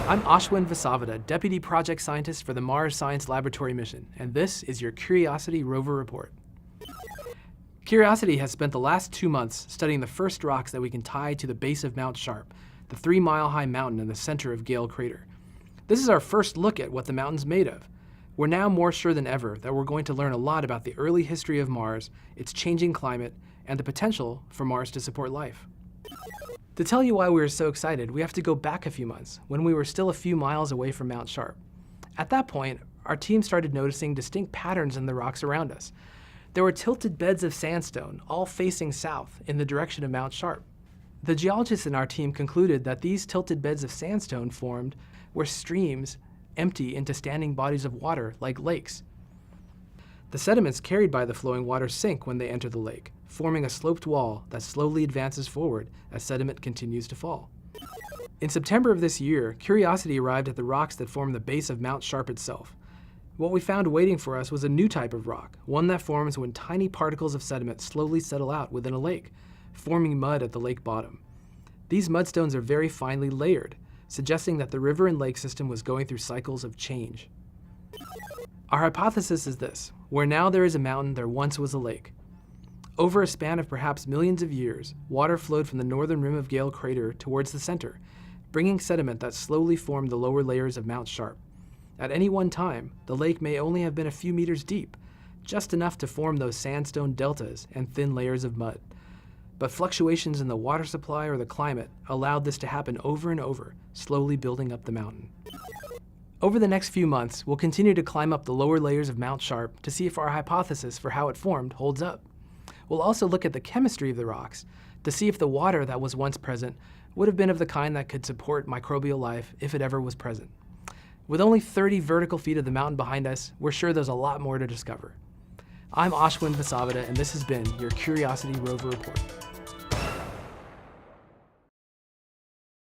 I'm Ashwin Vasavada, Deputy Project Scientist for the Mars Science Laboratory mission, and this is your Curiosity Rover Report. Curiosity has spent the last 2 months studying the first rocks that we can tie to the base of Mount Sharp, the 3-mile-high mountain in the center of Gale Crater. This is our first look at what the mountain's made of. We're now more sure than ever that we're going to learn a lot about the early history of Mars, its changing climate, and the potential for Mars to support life. To tell you why we were so excited, we have to go back a few months, when we were still a few miles away from Mount Sharp. At that point, our team started noticing distinct patterns in the rocks around us. There were tilted beds of sandstone, all facing south in the direction of Mount Sharp. The geologists in our team concluded that these tilted beds of sandstone formed where streams empty into standing bodies of water like lakes. The sediments carried by the flowing water sink when they enter the lake, forming a sloped wall that slowly advances forward as sediment continues to fall. In September of this year, Curiosity arrived at the rocks that form the base of Mount Sharp itself. What we found waiting for us was a new type of rock, one that forms when tiny particles of sediment slowly settle out within a lake, forming mud at the lake bottom. These mudstones are very finely layered, suggesting that the river and lake system was going through cycles of change. Our hypothesis is this: where now there is a mountain, there once was a lake. Over a span of perhaps millions of years, water flowed from the northern rim of Gale Crater towards the center, bringing sediment that slowly formed the lower layers of Mount Sharp. At any one time, the lake may only have been a few meters deep, just enough to form those sandstone deltas and thin layers of mud. But fluctuations in the water supply or the climate allowed this to happen over and over, slowly building up the mountain. Over the next few months, we'll continue to climb up the lower layers of Mount Sharp to see if our hypothesis for how it formed holds up. We'll also look at the chemistry of the rocks to see if the water that was once present would have been of the kind that could support microbial life if it ever was present. With only 30 vertical feet of the mountain behind us, we're sure there's a lot more to discover. I'm Ashwin Vasavada, and this has been your Curiosity Rover Report.